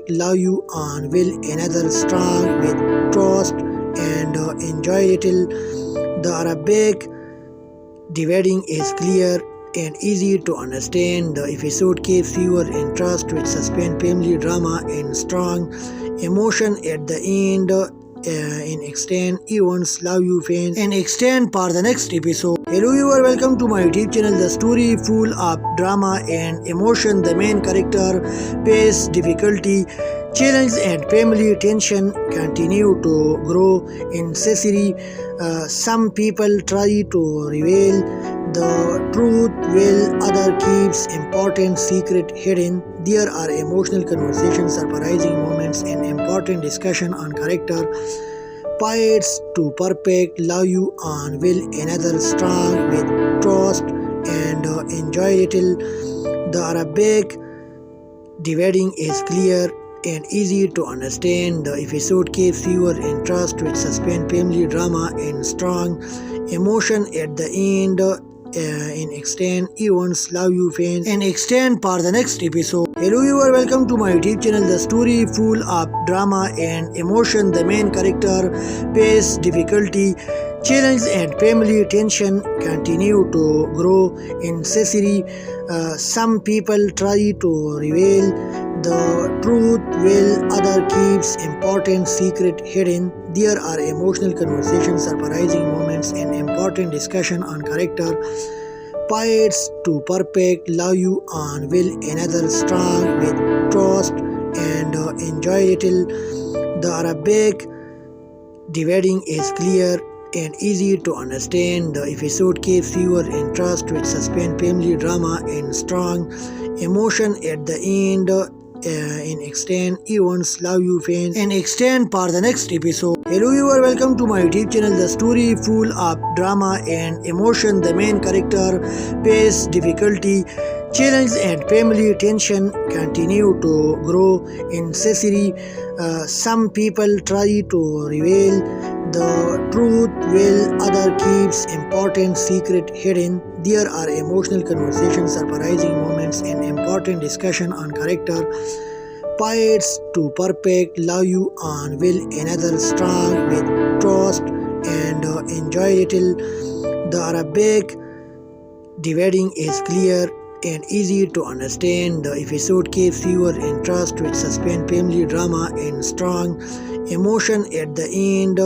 love you and will another strong with trust and enjoy little. The Arabic dividing is clear and easy to understand. The episode keeps your interest with suspense, family drama, and strong emotion at the end. In extend events love you fan and extend for the next episode. Hello, you are welcome to my YouTube channel. The story full of drama and emotion. The main character face difficulty, challenge, and family tension continue to grow in Cecily. Some people try to reveal the truth while other keeps important secret hidden. There are emotional conversations, surprising moments, and important discussion on character. Fights to perfect love you and will another strong with trust and enjoy little. The Arabic dividing is clear and easy to understand. The episode keeps your interest with suspense, family drama, and strong emotion at the end. In extend events love you fan and extend for the next episode. Hello, you are welcome to my YouTube channel. The story full of drama and emotion. The main character face difficulty, challenge, and family tension continue to grow in Cecily. Some people try to reveal the truth while other keeps important secret hidden. There are emotional conversations, surprising moments, and important discussion on character. Fights to perfect love you and will another strong with trust and enjoy little. The Arabic dividing is clear and easy to understand. The episode keeps your interest with suspense, family drama, and strong emotion at the end. In extend events love you fan and extend for the next episode. Hello, you are welcome to my YouTube channel. The story full of drama and emotion. The main character face difficulty, challenge, and family tension continue to grow in Cecily. Some people try to reveal the truth while other keeps important secret hidden. There are emotional conversations, surprising moments, and important discussion on character. Fights to perfect love you and will another strong with trust and enjoy little. The Arabic dividing is clear and easy to understand. The episode keeps your interest with suspense, family drama, and strong emotion at the end.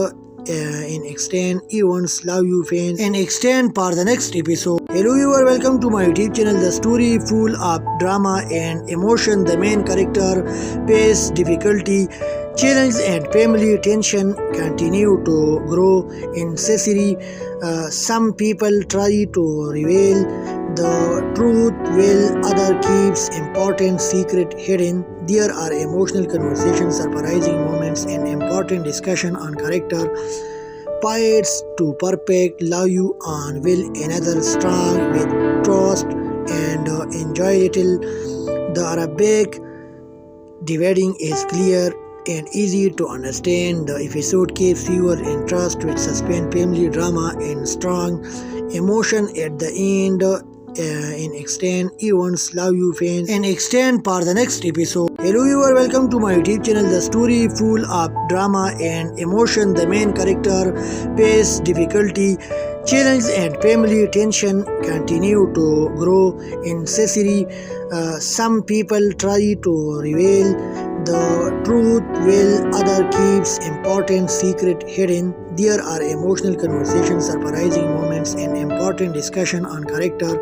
In extend events love you fan and extend for the next episode. Hello, you are welcome to my YouTube channel. The story full of drama and emotion. The main character face difficulty, challenge, and family tension continue to grow in Cecily. Some people try to reveal the truth while other keeps important secret hidden. There are emotional conversations, surprising moments, and important discussion on character. Fights to perfect love you and will another strong with trust and enjoy little. The Arabic dividing is clear and easy to understand. The episode keeps your interest with suspense, family drama, and strong emotion at the end. In extend events love you fan and extend for the next episode. Hello, you are welcome to my YouTube channel. The story full of drama and emotion. The main character face difficulty, challenge, and family tension continue to grow in Cecily. Some people try to reveal the truth while other keeps important secret hidden. There are emotional conversations, surprising moments, and important discussion on character.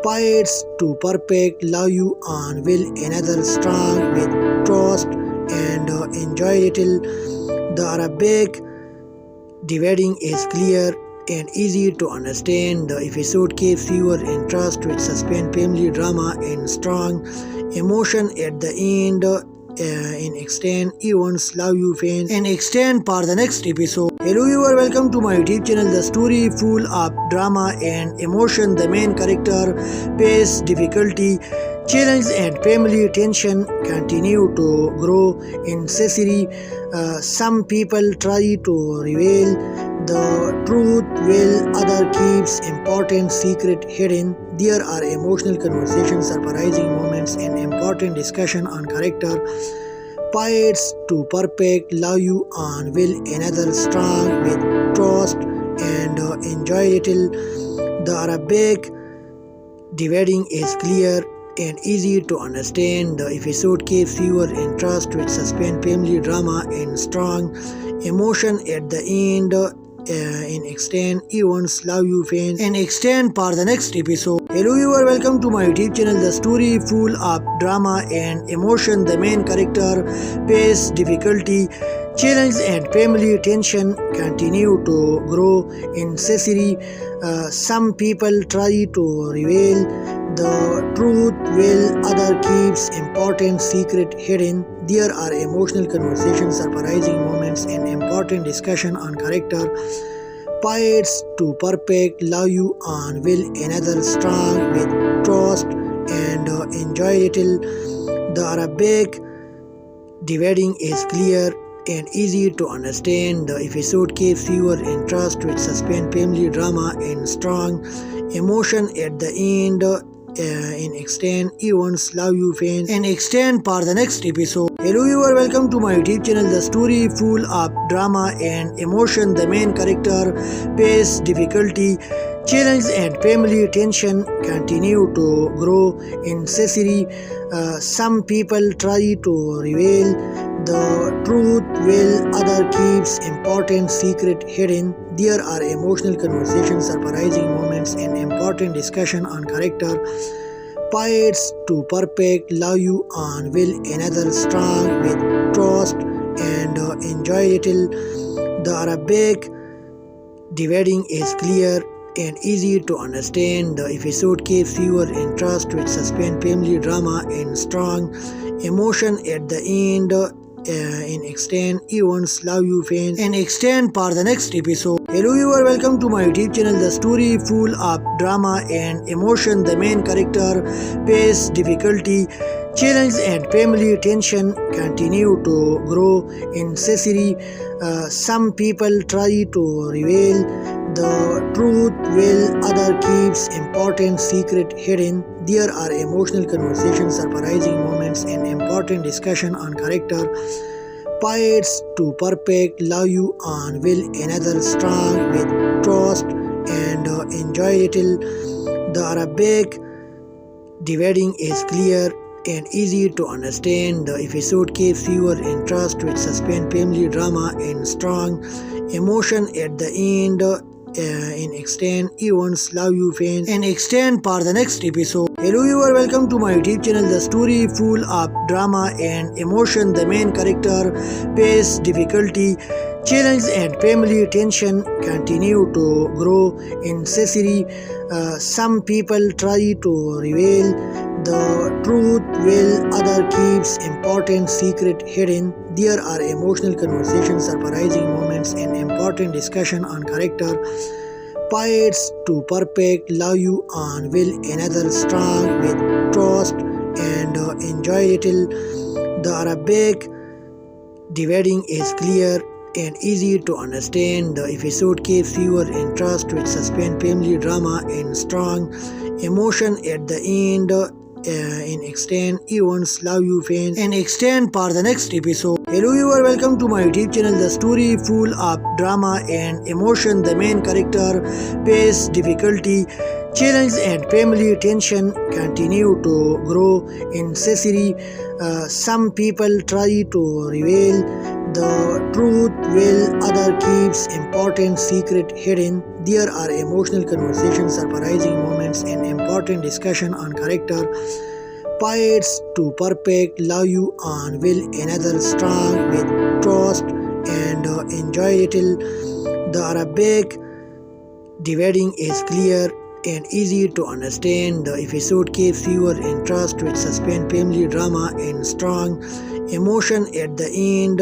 Fights to perfect love you and will another strong with trust and enjoy little. The Arabic dividing is clear and easy to understand. The episode keeps your interest with suspense, family drama, and strong emotion at the end. In extend events love you fan and extend for the next episode. Hello, you are welcome to my YouTube channel. The story full of drama and emotion. The main character face difficulty, challenge, and family tension continue to grow in Cecily. Some people try to reveal the truth while other keeps important secret hidden. There are emotional conversations, surprising moments, and important discussion on character. Pirates to perfect, love you and will another strong with trust and enjoy little. The Arabic dividing is clear and easy to understand. The episode keeps your interest with suspense, family drama, and strong emotion at the end. In extend events, love you fans, and extend for the next episode. Hello, you are welcome to my YouTube channel. The story full of drama and emotion. The main character face difficulty, challenge, and family tension continue to grow in Cecily. Some people try to reveal the truth while other keeps important secret hidden. There are emotional conversations, surprising moments, and important discussion on character. Pirates to perfect, love you and will another strong with trust and enjoy little. The Arabic dividing is clear and easy to understand. The episode keeps your interest with suspense, family drama, and strong emotion at the end. In extend events, love you fans, and extend for the next episode. Hello, you are welcome to my YouTube channel. The story full of drama and emotion. The main character face difficulty, challenge, and family tension continue to grow in Cecily. Some people try to reveal the truth while other keeps important secret hidden. There are emotional conversations, surprising moments, and important discussion on character. Pirates to perfect, love you and will another strong with trust and enjoy little. The Arabic dividing is clear and easy to understand. The episode keeps your interest with suspense, family drama, and strong emotion at the end. In extend events, love you fans, and extend for the next episode. Hello, you are welcome to my YouTube channel. The story full of drama and emotion. The main character face difficulty, challenge, and family tension continue to grow in Cecily. Some people try to reveal the truth while other keeps important secret hidden. There are emotional conversations, surprising moments, and important discussion on character. Pirates to perfect, love you and will another strong with trust and enjoy little. The Arabic dividing is clear and easy to understand. The episode keeps your interest with suspense, family drama, and strong emotion at the end. In extend events, love you fans, and extend for the next episode. Hello, you are welcome to my YouTube channel. The story full of drama and emotion. The main character face difficulty, challenge, and family tension continue to grow in Cecily. Some people try to reveal the truth while other keeps important secret hidden. There are emotional conversations, surprising moments, and important discussion on character. Pirates to perfect, love you and will another strong with trust and enjoy little. The Arabic dividing is clear and easy to understand. The episode keeps your interest with suspense, family drama, and strong emotion at the end. In extend events, love you fans, and extend for the next episode. Hello, you are welcome to my YouTube channel. The story full of drama and emotion. The main character face difficulty, challenge, and family tension continue to grow in Cecily. Some people try to reveal the truth while other keeps important secret hidden. There are emotional conversations, surprising moments, and important discussion on character. Pirates to perfect, love you and will another strong with trust and enjoy little. The Arabic dividing is clear and easy to understand. The episode keeps your interest with suspense, family drama, and strong emotion at the end.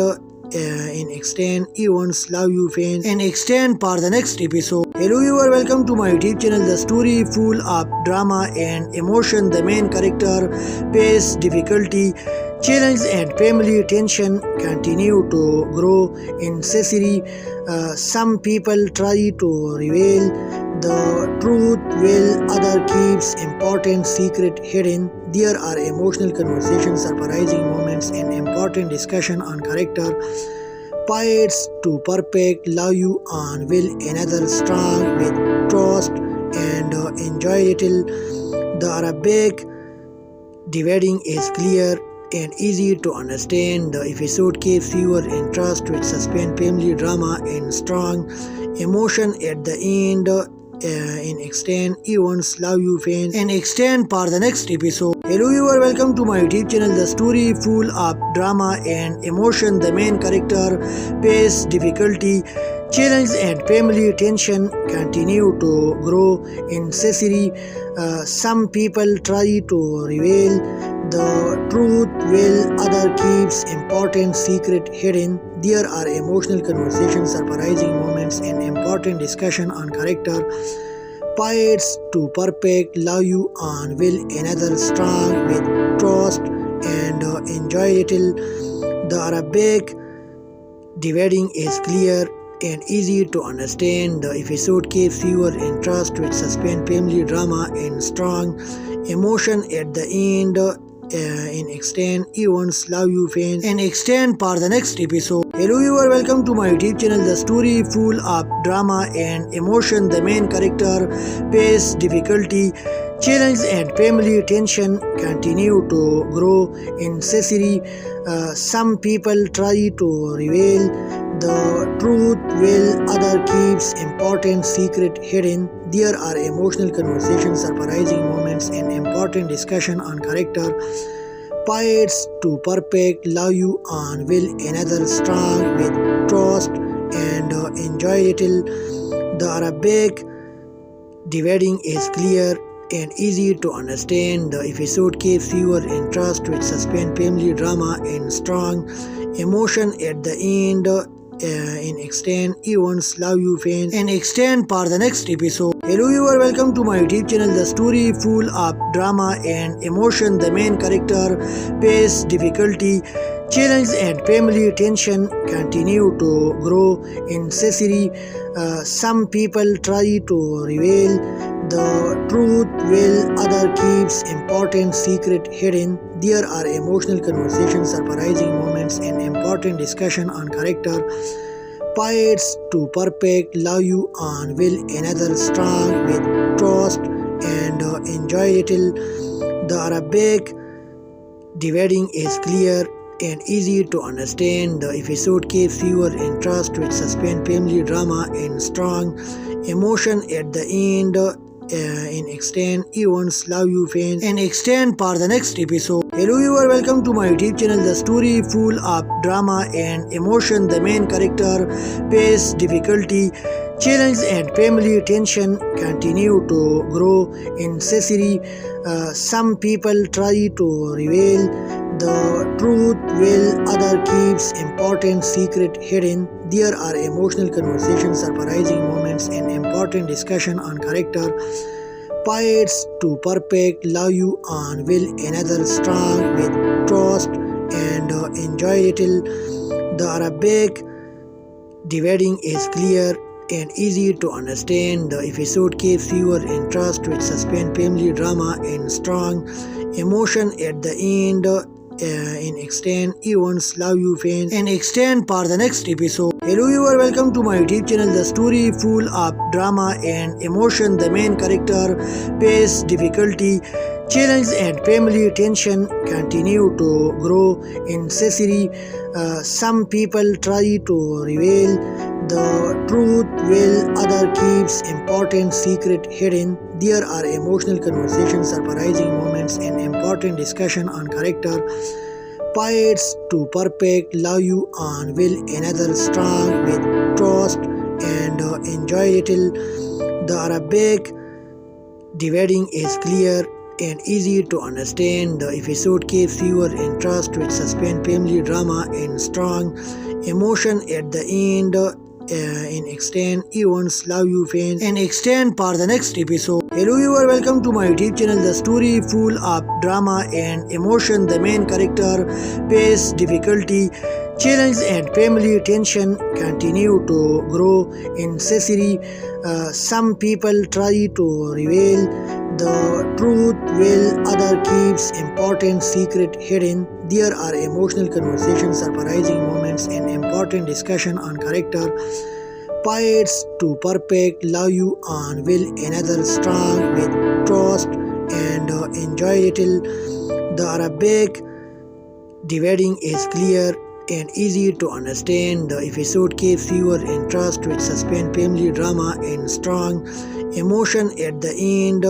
In extend events, love you fans, and extend for the next episode. Hello, you are welcome to my YouTube channel. The story full of drama and emotion. The main character face difficulty, challenge, and family tension continue to grow in Cecily. Some people try to reveal the truth while other keeps important secret hidden. There are emotional conversations, surprising moments, and important discussion on character. Pirates to perfect, love you on will another strong with trust and enjoy little. The Arabic dividing is clear and easy to understand. The episode keeps viewer interest with suspense, family drama, and strong emotion at the end. In extend events, love you fans, and extend for the next episode. Hello, you are welcome to my YouTube channel. The story full of drama and emotion. The main character face difficulty, challenge, and family tension continue to grow in Cecily. Some people try to reveal the truth while other keeps important secret hidden. There are emotional conversations, surprising moments, and important discussion on character. Pirates to perfect, love you on will another strong with trust and enjoy little. The Arabic dividing is clear and easy to understand. The episode keeps viewer interest with suspense, family drama, and strong emotion at the end. In extend events, love you fans, and extend for the next episode. Hello, you are welcome to my YouTube channel. The story full of drama and emotion. The main character face difficulty, challenge, and family tension continue to grow in Cecily. Some people try to reveal the truth while other keeps important secret hidden. There are emotional conversations, surprising moments, and important discussion on character. Pirates to perfect, love you on will another strong with trust and enjoy little. The Arabic dividing is clear and easy to understand. The episode keeps viewer interest with suspense, family drama, and strong emotion at the end. In extend events, love you fans, and extend for the next episode. Hello, you are welcome to my YouTube channel. The story full of drama and emotion. The main character face difficulty, challenge, and family tension continue to grow in Cecily. Some people try to reveal the truth while other keeps important secret hidden. There are emotional conversations, surprising moments, and important discussion on character. Pirates to perfect, love you on will another strong with trust and enjoy little. The Arabic dividing is clear and easy to understand. The episode keeps viewer interest with suspense, family drama, and strong emotion at the end. In extend events, love you fans, and extend for the next episode. Hello, you are welcome to my YouTube channel. The story full of drama and emotion. The main character face difficulty, challenge, and family tension continue to grow in Cecily. Some people try to reveal the truth while other keeps important secret hidden. There are emotional conversations, surprising moments, and important discussion on character. Pirates to perfect, love you on will another strong with trust and enjoy little. The Arabic dividing is clear and easy to understand. The episode keeps viewer interest with suspense, family drama, and strong emotion at the end. In extend events, love you fans, and extend for the next episode. Hello, you are welcome to my YouTube channel. The story full of drama and emotion. The main character face difficulty, challenge, and family tension continue to grow in Cecily. Some people try to reveal the truth while other keeps important secret hidden. There are emotional conversations, surprising moments, and important discussion on character. Pirates to perfect, love you on will another strong with trust and enjoy little. The Arabic dividing is clear and easy to understand. The episode keeps viewer interest with suspense, family drama, and strong emotion at the end. In extend events, love you fans, and extend for the next episode. Hello, you are welcome to my YouTube channel. The story full of drama and emotion. The main character face difficulty, challenge, and family tension continue to grow in Cecily. Some people try to reveal the truth will other keeps important secret hidden. There are emotional conversations, surprising moments, and important discussion on character. Pirates to perfect, love you on will another strong with trust and enjoy little. The Arabic dividing is clear and easy to understand. The episode keeps viewer interest with suspense, family drama, and strong emotion at the end.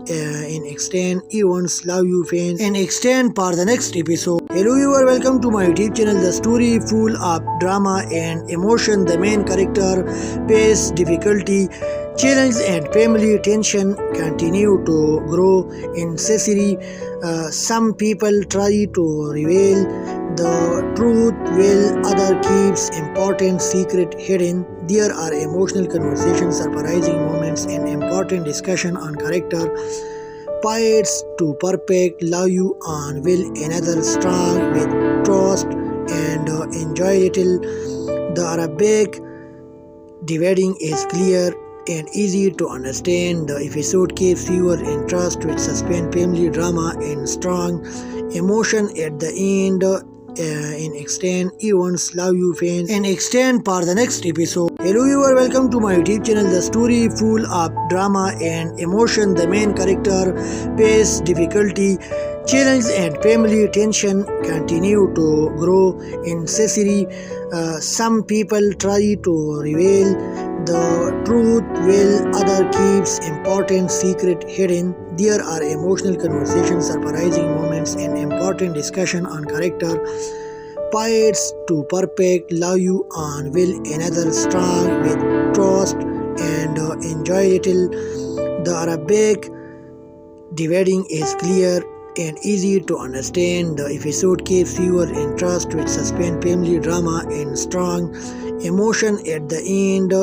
In extend events, love you fans, and extend for the next episode. Hello, you are welcome to my YouTube channel. The story full of drama and emotion. The main character face difficulty, challenge, and family tension continue to grow in Cecily. Some people try to reveal the truth while other keeps important secret hidden. There are emotional conversations, surprising moments, and important discussion on character. Pirates to perfect, love you on will another strong with trust and enjoy little. The Arabic dividing is clear and easy to understand. The episode keeps viewer interest with suspense, family drama, and strong emotion at the end. In extend events, love you fans, and extend for the next episode. Hello, you are welcome to my YouTube channel. The story full of drama and emotion. The main character face difficulty, challenge, and family tension continue to grow in Cecily. Some people try to reveal the truth while other keeps important secret hidden. There are emotional conversations, surprising moments, and important discussion on character. Pirates to perfect, love you on will another strong with trust and enjoy little. The Arabic dividing is clear and easy to understand. The episode keeps viewer interest with suspense, family drama, and strong emotion at the end.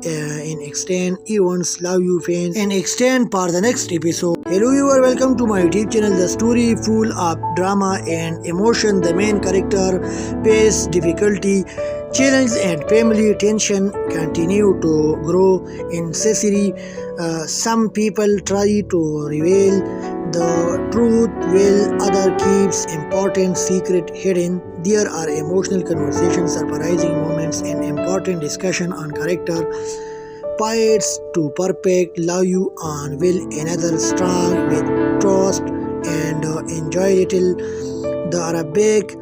In extend events, love you fans, and extend for the next episode. Hello, you are welcome to my YouTube channel. The story full of drama and emotion. The main character face difficulty, challenge, and family tension continue to grow in Cecily. Some people try to reveal the truth while other keeps important secret hidden. There are emotional conversations, surprising moments, and important discussion on character. Pirates to perfect, love you on will another strong with trust and enjoy little. The Arabic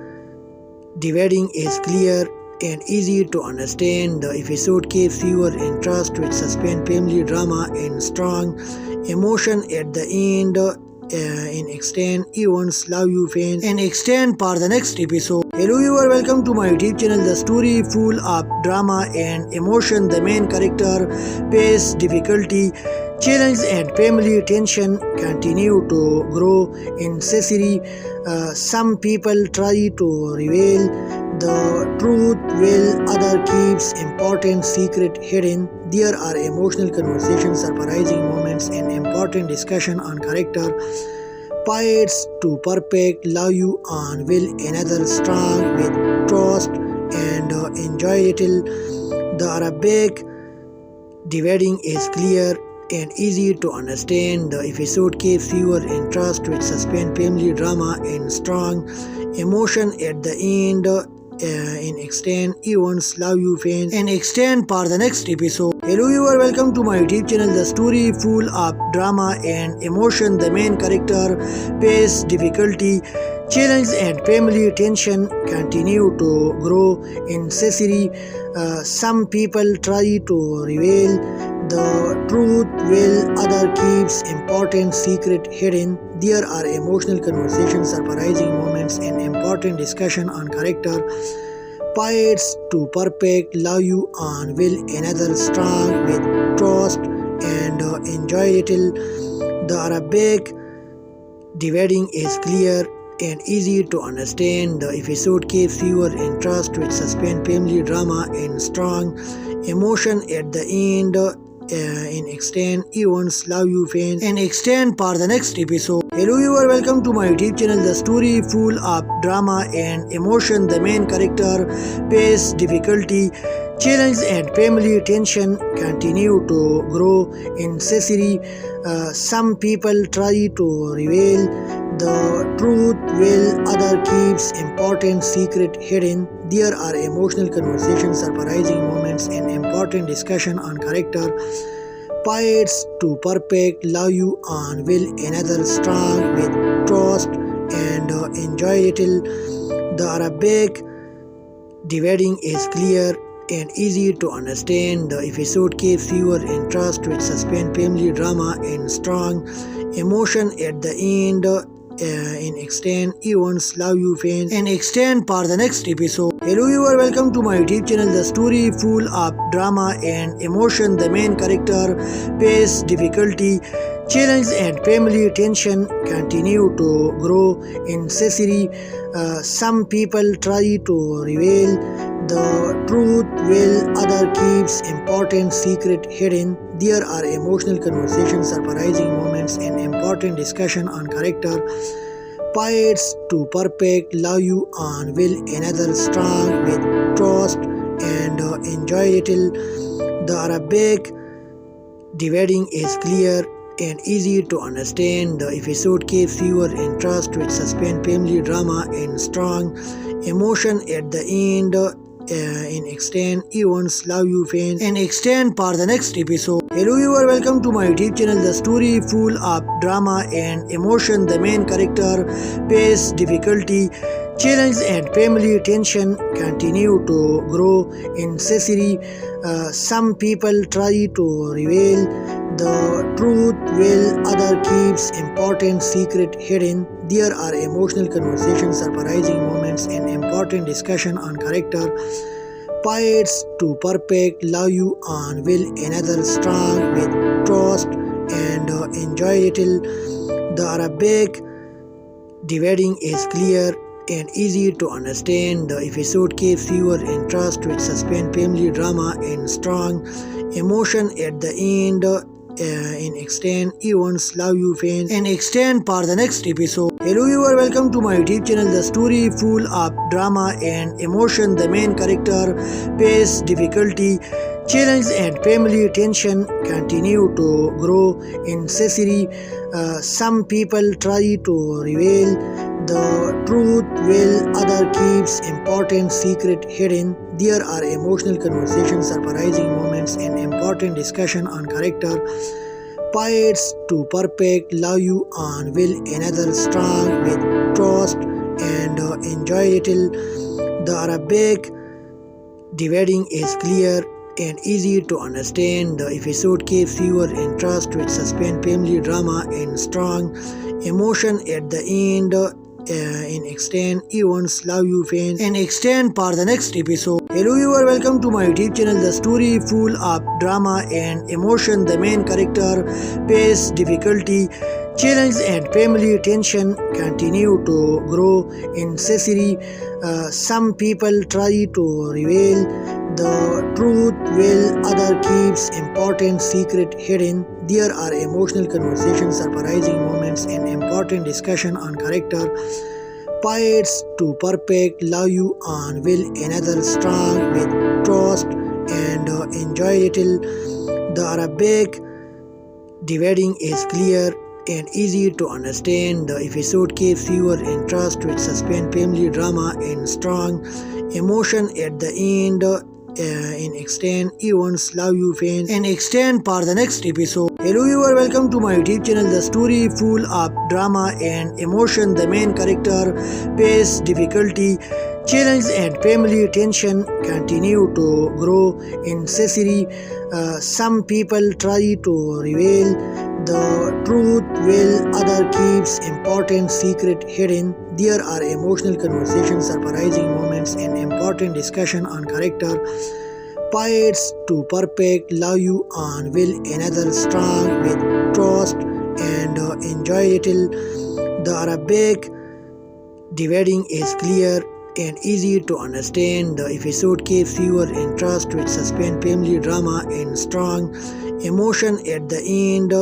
dividing is clear and easy to understand. The episode keeps viewer interest with suspense, family drama, and strong emotion at the end. In extend events, love you fans, and extend for the next episode. Hello, you are welcome to my YouTube channel. The story full of drama and emotion. The main character face difficulty, challenge, and family tension continue to grow in Cecily. Some people try to reveal the truth while other keeps important secret hidden. There are emotional conversations, surprising moments, and important discussion on character. Pirates to perfect, love you on will another strong with trust and enjoy little. The Arabic dividing is clear and easy to understand. The episode keeps viewer interest with suspense, family drama, and strong emotion at the end. In extend events, love you fans, and extend for the next episode. Hello, you are welcome to my YouTube channel. The story full of drama and emotion. The main character face difficulty, challenge, and family tension continue to grow in Cecily. Some people try to reveal the truth while other keeps important secret hidden. There are emotional conversations, surprising moments, and important discussion on character. Pirates to perfect, love you on will another strong with trust and enjoy little. The Arabic dividing is clear and easy to understand. The episode keeps viewer interest with suspense, family drama, and strong emotion at the end. in extend events, love you fans, and extend for the next episode. Hello viewer, welcome to my YouTube channel. The story full of drama and emotion. The main character face difficulty, challenge and family tension continue to grow in Cecily. Some people try to reveal the truth while other keeps important secret hidden. There are emotional conversations, surprising moments, and important discussion on character. Fights to perfect, love you on will another strong with trust and enjoy little. The Arabic dividing is clear and easy to understand. The episode keeps viewer interest with suspense, family drama, and strong emotion at the end. In extend events, love you fans, and extend for the next episode. Hello viewer, welcome to my YouTube channel. The story full of drama and emotion. The main character face difficulty, challenge and family tension continue to grow in Cecily. Some people try to reveal the truth while other keeps important secret hidden. There are emotional conversations, surprising moments, and important discussion on character. Fights to perfect, love you on will another strong with trust and enjoy little. The Arabic dividing is clear and easy to understand. The episode keeps viewer interest with suspense, family drama, and strong emotion at the end. In extend events, love you fans, and extend for the next episode. Hello viewer, welcome to my YouTube channel. The story full of drama and emotion. The main character face difficulty, challenge and family tension continue to grow in Cecily. Some people try to reveal the truth while other keeps important secret hidden. There are emotional conversations, surprising moments, and important discussion on character. Fights to perfect, love you on will another strong with trust and enjoy little. The Arabic dividing is clear and easy to understand. The episode keeps viewer interest with suspense, family drama, and strong emotion at the end. In extend events, love you fans, and extend for the next episode. Hello viewer, welcome to my YouTube channel. The story full of drama and emotion. The main character face difficulty, challenge and family tension continue to grow in Cecily. Some people try to reveal the truth while other keeps important secret hidden. There are emotional conversations, surprising moments, and important discussion on character. Fights to perfect, love you on will another strong with trust and enjoy little. The Arabic dividing is clear and easy to understand. The episode keeps viewer interest with suspense, family drama, and strong emotion at the end. In extend events, love you fans, and extend for the next episode. Hello viewer, welcome to my YouTube channel. The story full of drama and emotion. The main character face difficulty, challenge and family tension continue to grow in Cecily. Some people try to reveal the truth while other keeps important secret hidden. There are emotional conversations, surprising moments, and important discussion on character. Fights to perfect, love you on will another strong with trust and enjoy little. The Arabic dividing is clear and easy to understand. The episode keeps viewer interest with suspense, family drama, and strong emotion at the end. In extend events, love you fans, and extend for the next episode. Hello viewer, welcome to my YouTube channel. The story full of drama and emotion. The main character face difficulty, challenge and family tension continue to grow in Cecily. Some people try to reveal the truth while other keeps important secret hidden. There are emotional conversations, surprising moments, and important discussion on character. Fights to perfect, love you on will another strong with trust and enjoy little. The Arabic dividing is clear and easy to understand. The episode keeps viewer interest with suspense, family drama, and strong emotion at the end,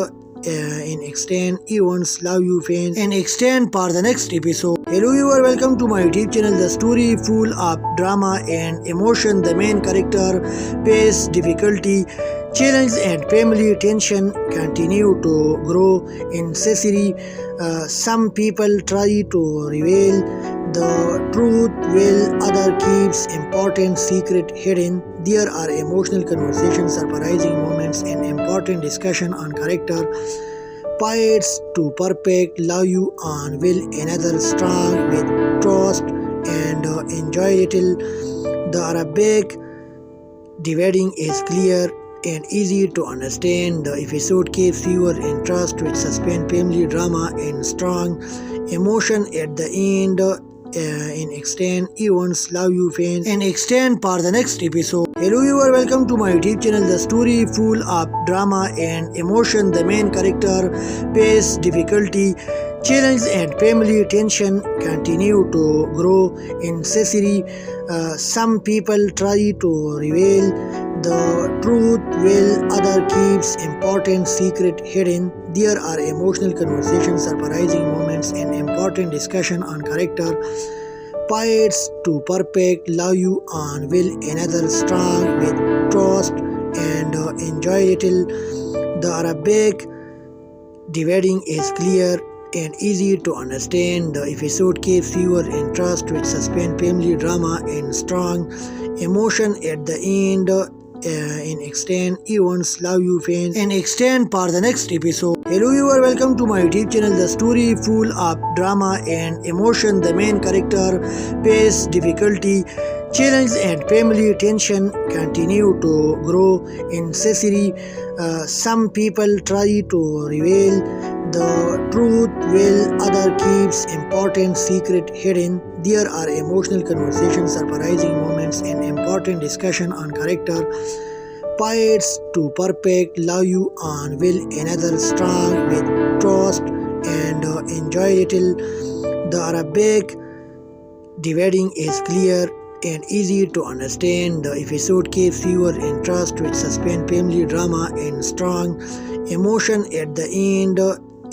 in extend events, love you fans, and extend for the next episode. Hello viewer, welcome to my YouTube channel. The story full of drama and emotion. The main character face difficulty, challenge and family tension continue to grow in Cecily. Some people try to reveal the truth while other keeps important secret hidden. There are emotional conversations, surprising moments, and important discussion on character. Fights to perfect, love you on will another strong with trust and enjoy little. The Arabic dividing is clear and easy to understand. The episode keeps viewer interest with suspense, family drama, and strong emotion at the end. In extend events, love you fans, and extend for the next episode. Hello viewer, welcome to my YouTube channel. The story full of drama and emotion. The main character face difficulty, challenge and family tension continue to grow in Cecily. Some people try to reveal the truth while other keeps important secret hidden. There are emotional conversations, surprising moments, and important discussion on character. Fights to perfect, love you on will another strong with trust and enjoy little. The Arabic dividing is clear and easy to understand. The episode keeps viewer interest with suspense, family drama, and strong emotion at the end. In extend events, love you fans, and extend for the next episode. Hello viewer, welcome to my YouTube channel. The story full of drama and emotion. The main character face difficulty, challenge and family tension continue to grow in Cecily. Some people try to reveal the truth while other keeps important secret hidden. There are emotional conversations, surprising moments, and important discussion on character. Fights to perfect, love you on will another strong with trust and enjoy little. The Arabic dividing is clear and easy to understand. The episode keeps viewer interest with suspense, family drama, and strong emotion at the end.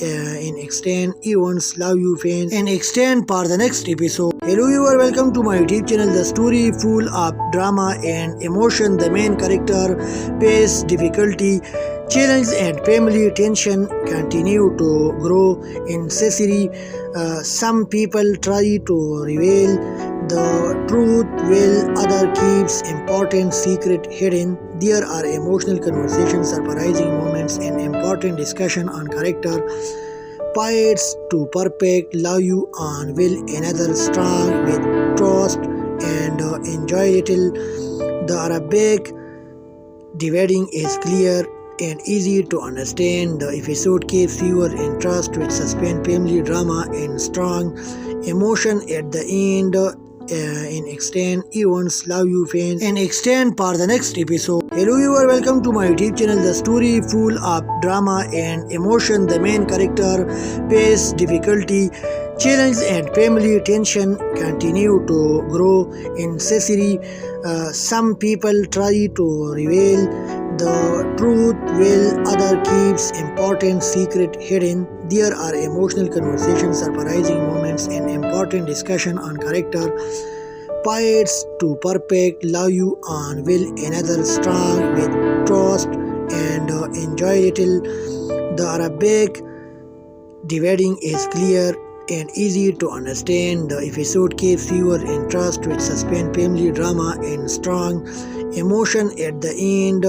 In extend events, love you fans, and extend for the next episode. Hello viewer, welcome to my YouTube channel. The story full of drama and emotion. The main character face difficulty, challenge and family tension continue to grow in Cecily. Some people try to reveal the truth while other keeps important secret hidden. There are emotional conversations, surprising moments, and important discussion on character. Fights to perfect, love you on will another strong with trust and enjoy little. The Arabic dividing is clear and easy to understand. The episode keeps viewer interest with suspense, family drama, and strong emotion at the end. In extend events, love you fans, and extend for the next episode. Hello viewer, welcome to my YouTube channel. The story full of drama and emotion. The main character face difficulty, challenge and family tension continue to grow in Cecily. Some people try to reveal the truth while other keeps important secret hidden. There are emotional conversations, surprising moments, and important discussion on character. Fights to perfect, love you on will another strong with trust and enjoy little. The Arabic dividing is clear and easy to understand. The episode keeps viewer interest with suspense, family drama, and strong emotion at the end.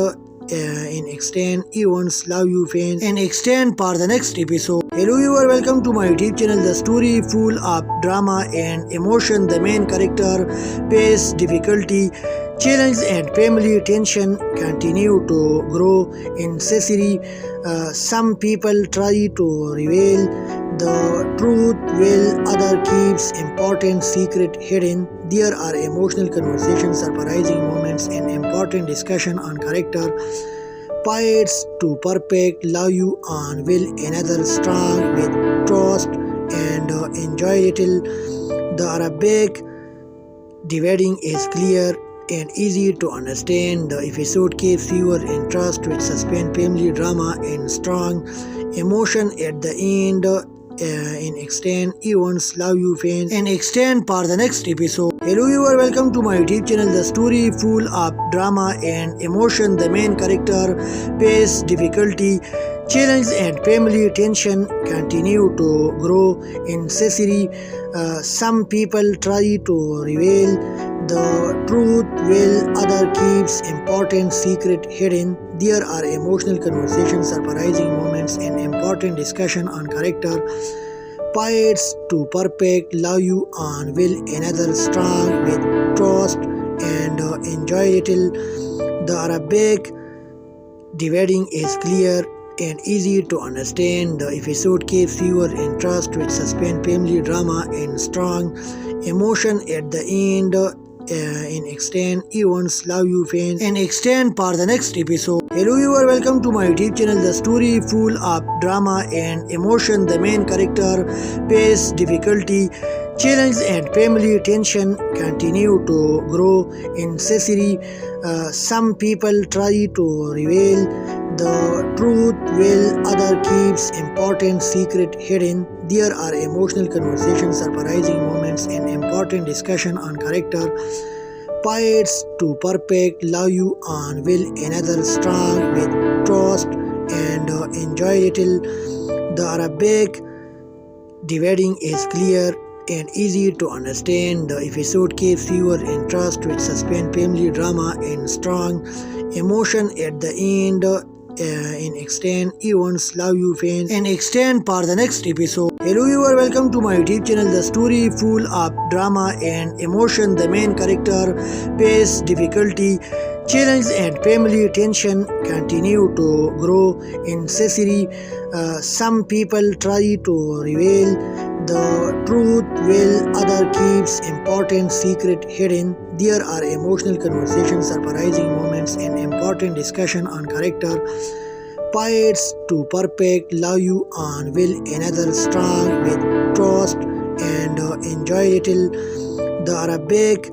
In extend events, love you fans, and extend for the next episode. Hello viewer, welcome to my YouTube channel. The story full of drama and emotion. The main character face difficulty, challenge and family tension continue to grow in Cecily. Some people try to reveal the truth while other keeps important secret hidden. There are emotional conversations, surprising moments, and important discussion on character. Fights to perfect, love you on will another strong with trust and enjoy little. The Arabic dividing is clear and easy to understand. The episode keeps your interest with suspense, family drama, and strong emotion at the end. In extend events, love you fans, and extend for the next episode. Hello, you are welcome to my YouTube channel. The story full of drama and emotion. The main character face difficulty, challenge, and family tension continue to grow in Cecily. Some people try to reveal the truth while other keeps important secret hidden. There are emotional conversations, surprising moments, and important discussion on character. Fights to perfect, love you on will another strong with trust and enjoy little. The Arabic dividing is clear and easy to understand. The episode keeps your interest with suspense, family drama, and strong emotion at the end. In extend events, love you fans, and extend for the next episode. Hello, you are welcome to my YouTube channel. The story full of drama and emotion. The main character face difficulty, challenge, and family tension continue to grow in Cecily. Some people try to reveal the truth while other keeps important secret hidden. There are emotional conversations, surprising moments, and important discussion on character. Fights to perfect, love you on will another strong with trust and enjoy little. The Arabic dividing is clear and easy to understand. The episode keeps your interest with suspense, family drama, and strong emotion at the end. In extend events, love you fans, and extend for the next episode. Hello, you are welcome to my YouTube channel. The story full of drama and emotion. The main character face difficulty, challenge, and family tension continue to grow in Cecily. Some people try to reveal the truth while other keeps important secret hidden. There are emotional conversations, surprising moments, and important discussion on character. Fights to perfect, love you on will another strong with trust and enjoy little. The Arabic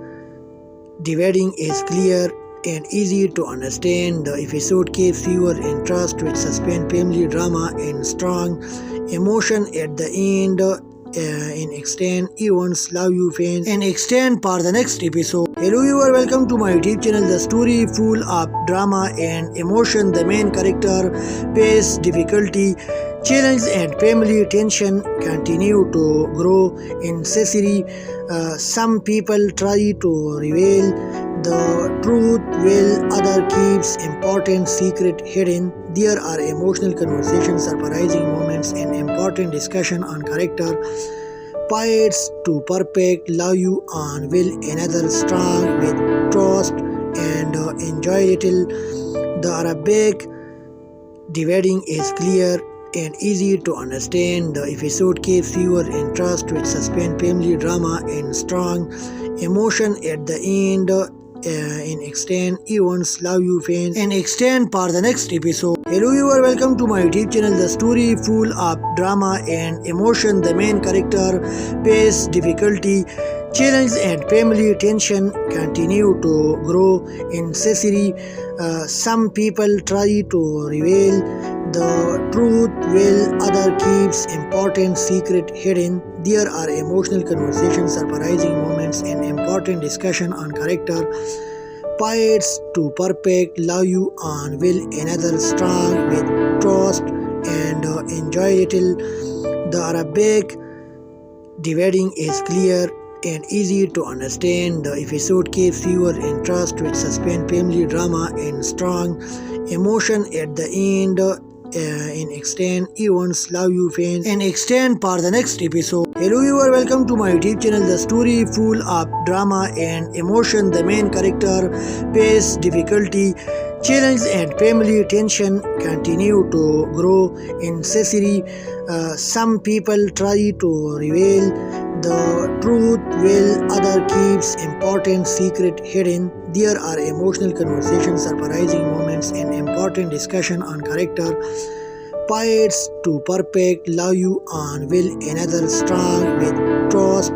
dividing is clear and easy to understand. The episode keeps your interest with suspense, family drama, and strong emotion at the end. In extend events, love you fans, and extend for the next episode. Hello, you are welcome to my YouTube channel. The story full of drama and emotion. The main character face difficulty, challenge, and family tension continue to grow in Cecily. Some people try to reveal the truth while other keeps important secret hidden. There are emotional conversations, surprising moments, and important discussion on character. Fights to perfect, love you on will another strong with trust and enjoy little. The Arabic dividing is clear and easy to understand. The episode keeps your interest with suspense, family drama, and strong emotion at the end. In extend events, love you fans, and extend for the next episode. Hello, you are welcome to my YouTube channel. The story full of drama and emotion. The main character face difficulty, challenge, and family tension continue to grow in Cecily. Some people try to reveal the truth while other keeps important secret hidden. There are emotional conversations, surprising moments, and important discussion on character. Fights to perfect, love you on will another strong with trust and enjoy little. The Arabic dividing is clear and easy to understand. The episode keeps your interest with suspense, family drama, and strong emotion at the end. In extend events, love you fans, and extend for the next episode. Hello, you are welcome to my YouTube channel. The story full of drama and emotion. The main character face difficulty, challenge, and family tension continue to grow in Cecily. Some people try to reveal the truth while other keeps important secret hidden. There are emotional conversations, surprising moments, and important discussion on character. Fights to perfect, love you on will another strong with trust